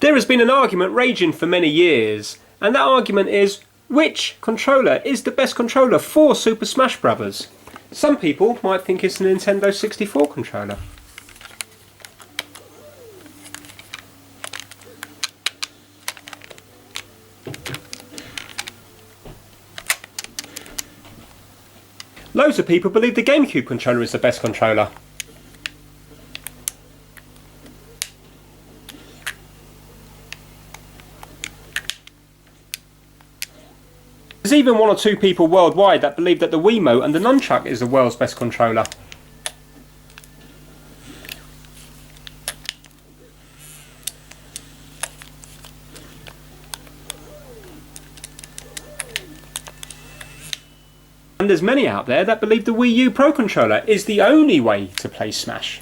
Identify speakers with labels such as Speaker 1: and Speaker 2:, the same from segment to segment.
Speaker 1: There has been an argument raging for many years, and that argument is which controller is the best controller for Super Smash Bros. Some people might think it's the Nintendo 64 controller. Loads of people believe the GameCube controller is the best controller. There's even one or two people worldwide that believe that the Wiimote and the Nunchuck is the world's best controller. And there's many out there that believe the Wii U Pro Controller is the only way to play Smash.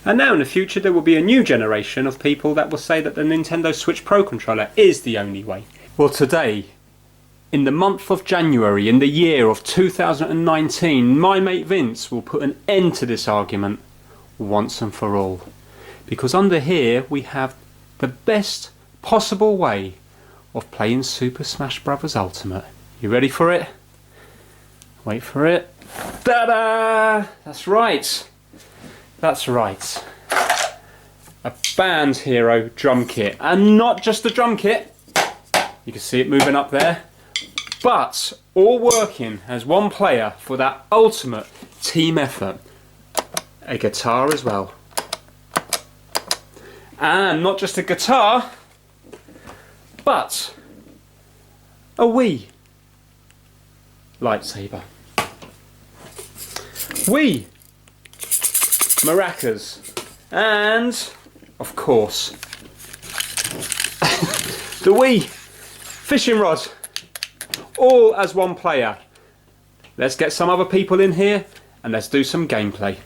Speaker 1: And now in the future there will be a new generation of people that will say that the Nintendo Switch Pro Controller is the only way. Well, today, in the month of January, in the year of 2019, my mate Vince will put an end to this argument once and for all. Because under here we have the best possible way of playing Super Smash Bros. Ultimate. You ready for it? Wait for it. Ta-da! That's right. That's right. A Band Hero drum kit. And not just a drum kit. You can see it moving up there. But all working as one player for that ultimate team effort. A guitar as well. And not just a guitar, but a Wii lightsaber. Wii maracas. And, of course, the Wii fishing rod. All as one player. Let's get some other people in here and let's do some gameplay.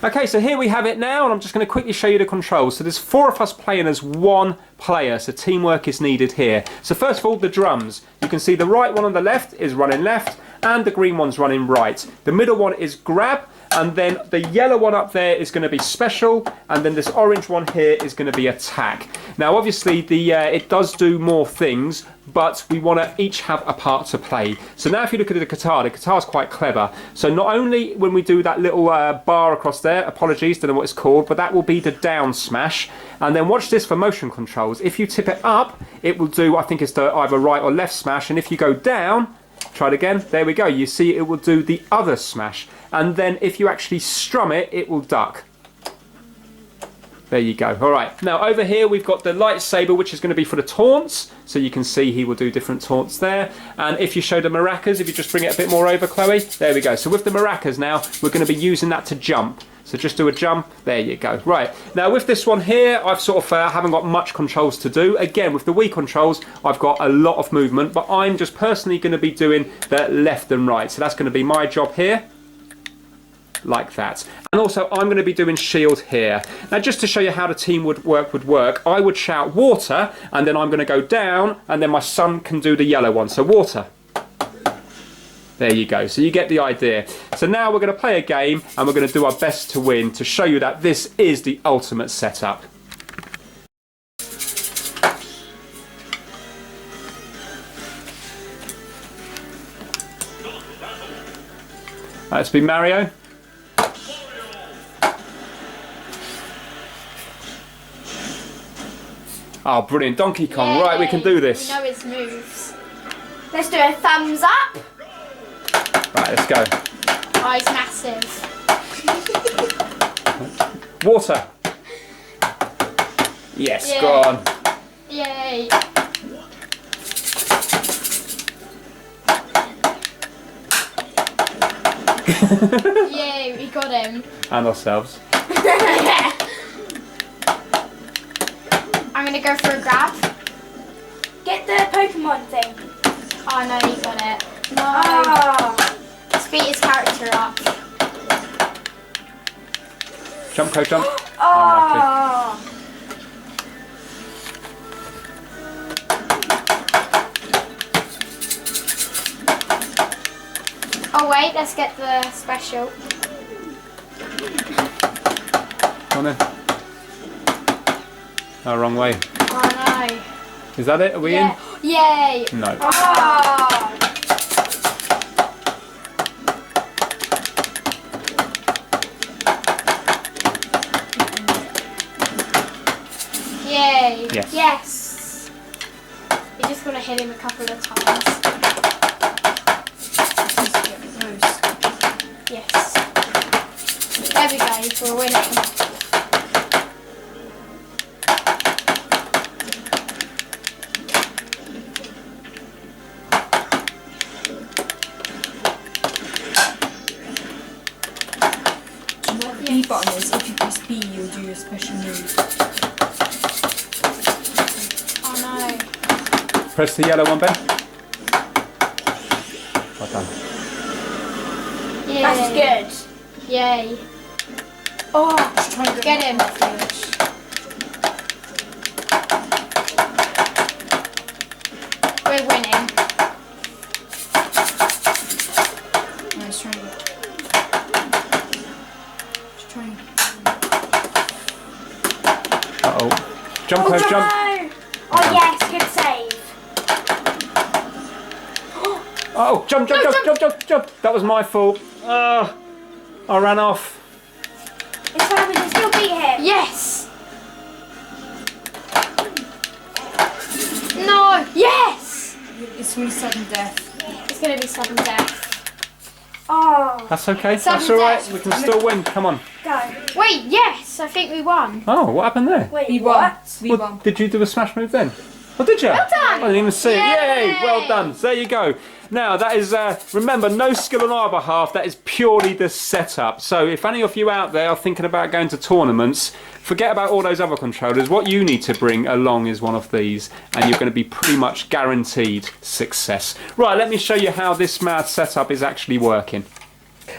Speaker 1: Okay, so here we have it now, and I'm just going to quickly show you the controls. So there's 4 of us playing as one player, so teamwork is needed here. So first of all, the drums. You can see the right one on the left is running left, and the green one's running right. The middle one is grab, and then the yellow one up there is going to be special, and then this orange one here is going to be attack. Now obviously it does do more things, but we want to each have a part to play. So now if you look at the guitar's quite clever. So not only when we do that little bar across there, apologies, don't know what it's called, but that will be the down smash. And then watch this for motion controls. If you tip it up, it will do, I think it's the either right or left smash, and if you go down, try it again, there we go, you see it will do the other smash. And then if you actually strum it, it will duck. There you go. Alright, now over here we've got the lightsaber, which is going to be for the taunts. So you can see he will do different taunts there. And if you show the maracas, if you just bring it a bit more over, Chloe, there we go. So with the maracas now, we're going to be using that to jump. So just do a jump, there you go. Right, now with this one here, I've sort of haven't got much controls to do. Again, with the Wii controls, I've got a lot of movement, but I'm just personally going to be doing the left and right. So that's going to be my job here. Like that. And also I'm going to be doing shield here. Now just to show you how the team would work, I would shout water, and then I'm going to go down, and then my son can do the yellow one. So water. There you go. So you get the idea. So now we're going to play a game, and we're going to do our best to win, to show you that this is the ultimate setup. Let's be Mario. Oh, brilliant. Donkey Kong. Yay. Right, we can do this.
Speaker 2: We know his moves. Let's do a thumbs up.
Speaker 1: Right, let's go.
Speaker 2: Oh, he's massive.
Speaker 1: Water. Yes,
Speaker 2: Yay.
Speaker 1: go on.
Speaker 2: Yay. Yay, we got him.
Speaker 1: And ourselves.
Speaker 2: I'm gonna go for a grab.
Speaker 3: Get the Pokemon thing.
Speaker 2: Oh no, he got it. No.
Speaker 3: Oh.
Speaker 2: Let's beat his character up.
Speaker 1: Jump, Co, jump.
Speaker 3: Oh.
Speaker 2: Oh wait, let's get the special.
Speaker 1: Come on then. Oh, wrong way.
Speaker 2: Oh no.
Speaker 1: Is that it? Are we in?
Speaker 2: Yay!
Speaker 1: No.
Speaker 3: Oh.
Speaker 2: Yay!
Speaker 1: Yes.
Speaker 2: Yes! You're just gonna hit him a couple of times. Yes. There we go, we're winning.
Speaker 4: B button is if you press B, you'll do a special move.
Speaker 2: Oh no.
Speaker 1: Press the yellow one, Ben. Well done.
Speaker 2: Yay.
Speaker 3: That's good.
Speaker 2: Yay.
Speaker 3: Oh.
Speaker 4: Just try and
Speaker 2: Get him. We're winning.
Speaker 4: Nice, try and get. Just try and.
Speaker 1: Uh-oh. Jump,
Speaker 3: Oh,
Speaker 1: Clove,
Speaker 3: no.
Speaker 1: jump.
Speaker 3: Oh yes, good save.
Speaker 1: Oh, jump, jump,
Speaker 2: No,
Speaker 1: jump, jump, jump, jump. That was my fault. I ran off.
Speaker 3: It's fine, we can still beat him.
Speaker 2: Yes! No! Yes!
Speaker 4: It's going to be sudden death.
Speaker 2: It's gonna be sudden death.
Speaker 3: Oh.
Speaker 1: That's okay.
Speaker 2: Sudden
Speaker 1: That's all right.
Speaker 2: death.
Speaker 1: We can still win. Come on.
Speaker 3: Go.
Speaker 2: Wait, yes! I think we won.
Speaker 1: Oh, what happened there?
Speaker 3: Wait,
Speaker 4: We won.
Speaker 3: what?
Speaker 4: We
Speaker 1: Well,
Speaker 4: won.
Speaker 1: did you do a smash move then? Oh, did you?
Speaker 2: Well done.
Speaker 1: I didn't even see it.
Speaker 2: Yay.
Speaker 1: Yay! Well done. So there you go. Now, that is, remember, no skill on our behalf. That is purely the setup. So if any of you out there are thinking about going to tournaments, forget about all those other controllers. What you need to bring along is one of these, and you're going to be pretty much guaranteed success. Right, let me show you how this mad setup is actually working.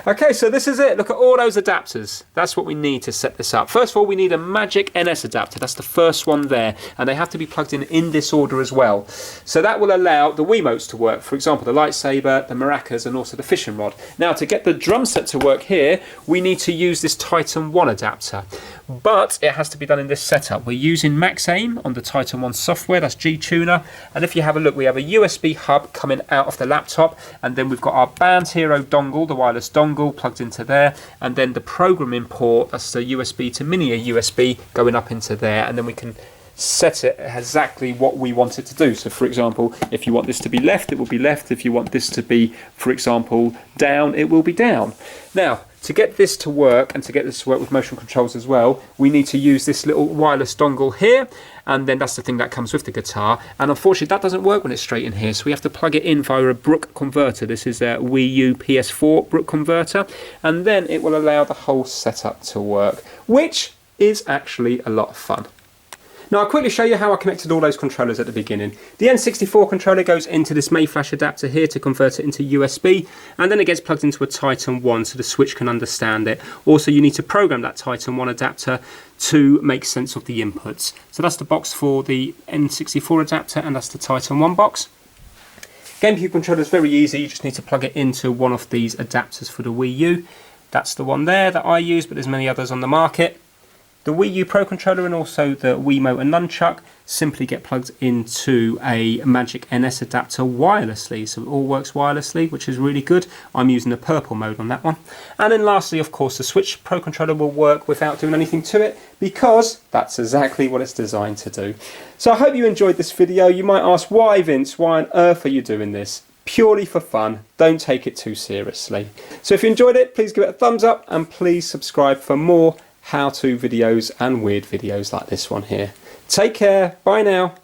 Speaker 1: Okay, so this is it. Look at all those adapters. That's what we need to set this up. First of all, we need a Magic NS adapter. That's the first one there. And they have to be plugged in this order as well. So that will allow the Wiimotes to work. For example, the lightsaber, the maracas, and also the fishing rod. Now, to get the drum set to work here, we need to use this Titan 1 adapter. But it has to be done in this setup. We're using Max Aim on the Titan 1 software. That's G-Tuner. And if you have a look, we have a USB hub coming out of the laptop. And then we've got our Band Hero dongle, the wireless dongle plugged into there, and then the programming port, that's the USB to mini USB going up into there, and then we can set it exactly what we want it to do. So for example, if you want this to be left, it will be left. If you want this to be, for example, down, it will be down. Now, to get this to work, and to get this to work with motion controls as well, we need to use this little wireless dongle here, and then that's the thing that comes with the guitar. And unfortunately, that doesn't work when it's straight in here, so we have to plug it in via a Brook converter. This is a Wii U PS4 Brook converter, and then it will allow the whole setup to work, which is actually a lot of fun. Now I'll quickly show you how I connected all those controllers at the beginning. The N64 controller goes into this Mayflash adapter here to convert it into USB, and then it gets plugged into a Titan 1 so the Switch can understand it. Also, you need to program that Titan 1 adapter to make sense of the inputs. So that's the box for the N64 adapter, and that's the Titan 1 box. GameCube controller is very easy. You just need to plug it into one of these adapters for the Wii U. That's the one there that I use, but there's many others on the market. The Wii U Pro controller and also the Wiimote and Nunchuck simply get plugged into a Magic NS adapter wirelessly. So it all works wirelessly, which is really good. I'm using the purple mode on that one. And then lastly, of course, the Switch Pro controller will work without doing anything to it, because that's exactly what it's designed to do. So I hope you enjoyed this video. You might ask, why Vince, why on earth are you doing this? Purely for fun. Don't take it too seriously. So if you enjoyed it, please give it a thumbs up, and please subscribe for more how-to videos and weird videos like this one here. Take care. Bye now.